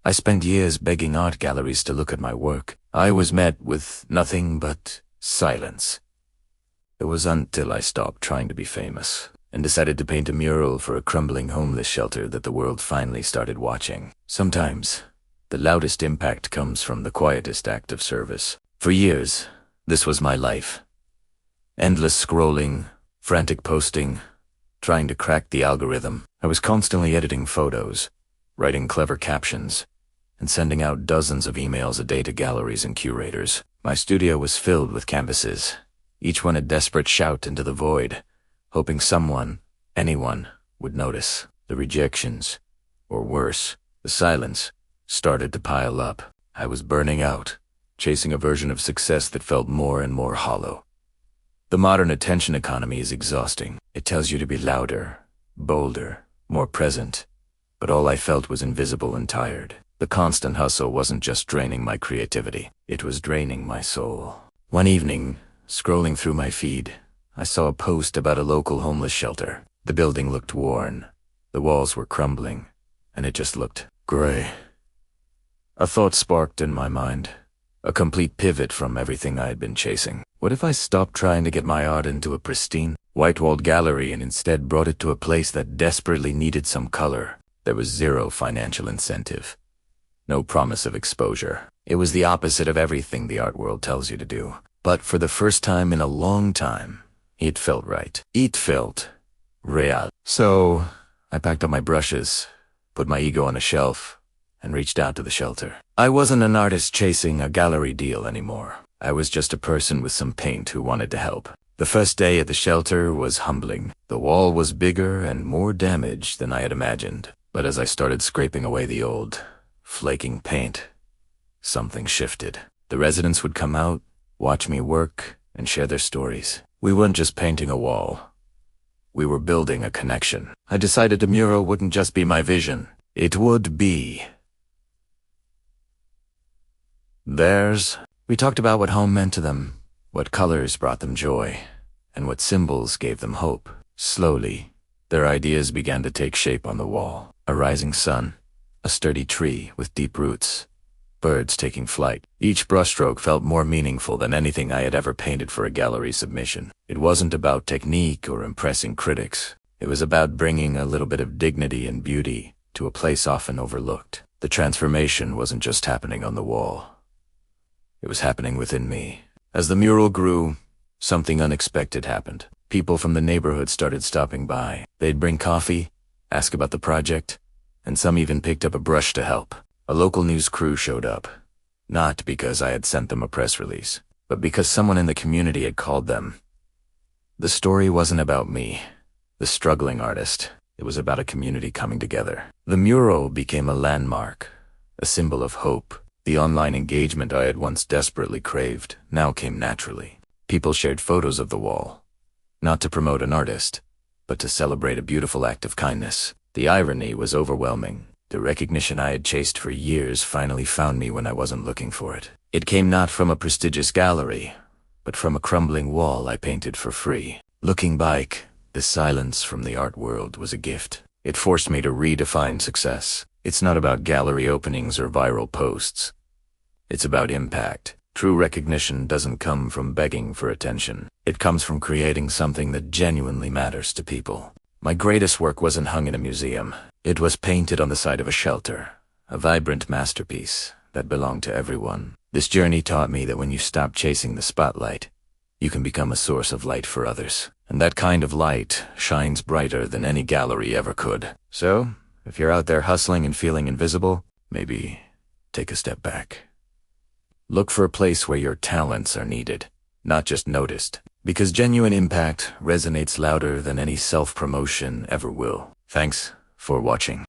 I spent years begging art galleries to look at my work. I was met with nothing but silence. It was until I stopped trying to be famous and decided to paint a mural for a crumbling homeless shelter that the world finally started watching. Sometimes, the loudest impact comes from the quietest act of service. For years, this was my life. Endless scrolling, frantic posting, trying to crack the algorithm. I was constantly editing photos, writing clever captions, and sending out dozens of emails a day to galleries and curators. My studio was filled with canvases, each one a desperate shout into the void, hoping someone, anyone, would notice. The rejections, or worse, the silence, started to pile up. I was burning out, chasing a version of success that felt more and more hollow. The modern attention economy is exhausting. It tells you to be louder, bolder, more present. But all I felt was invisible and tired. The constant hustle wasn't just draining my creativity, it was draining my soul. One evening, scrolling through my feed, I saw a post about a local homeless shelter. The building looked worn, the walls were crumbling, and it just looked gray. A thought sparked in my mind, a complete pivot from everything I had been chasing. What if I stopped trying to get my art into a pristine, white-walled gallery and instead brought it to a place that desperately needed some color? There was zero financial incentive, no promise of exposure. It was the opposite of everything the art world tells you to do. But for the first time in a long time, it felt right. It felt real. So I packed up my brushes, put my ego on a shelf, and reached out to the shelter. I wasn't an artist chasing a gallery deal anymore. I was just a person with some paint who wanted to help. The first day at the shelter was humbling. The wall was bigger and more damaged than I had imagined. But as I started scraping away the old, flaking paint, something shifted. The residents would come out, watch me work, and share their stories. We weren't just painting a wall. We were building a connection. I decided the mural wouldn't just be my vision. It would be theirs. We talked about what home meant to them, what colors brought them joy, and what symbols gave them hope. Slowly, their ideas began to take shape on the wall. A rising sun, a sturdy tree with deep roots, birds taking flight. Each brushstroke felt more meaningful than anything I had ever painted for a gallery submission. It wasn't about technique or impressing critics. It was about bringing a little bit of dignity and beauty to a place often overlooked. The transformation wasn't just happening on the wall. It was happening within me. As the mural grew, something unexpected happened. People from the neighborhood started stopping by. They'd bring coffee, ask about the project, and some even picked up a brush to help. A local news crew showed up, not because I had sent them a press release, but because someone in the community had called them. The story wasn't about me, the struggling artist. It was about a community coming together. The mural became a landmark, a symbol of hope. The online engagement I had once desperately craved now came naturally. People shared photos of the wall, not to promote an artist, but to celebrate a beautiful act of kindness. The irony was overwhelming. The recognition I had chased for years finally found me when I wasn't looking for it. It came not from a prestigious gallery, but from a crumbling wall I painted for free. Looking back, the silence from the art world was a gift. It forced me to redefine success. It's not about gallery openings or viral posts. It's about impact. True recognition doesn't come from begging for attention. It comes from creating something that genuinely matters to people. My greatest work wasn't hung in a museum. It was painted on the side of a shelter, a vibrant masterpiece that belonged to everyone. This journey taught me that when you stop chasing the spotlight, you can become a source of light for others. And that kind of light shines brighter than any gallery ever could. So, if you're out there hustling and feeling invisible, maybe take a step back. Look for a place where your talents are needed, not just noticed. Because genuine impact resonates louder than any self-promotion ever will. Thanks for watching.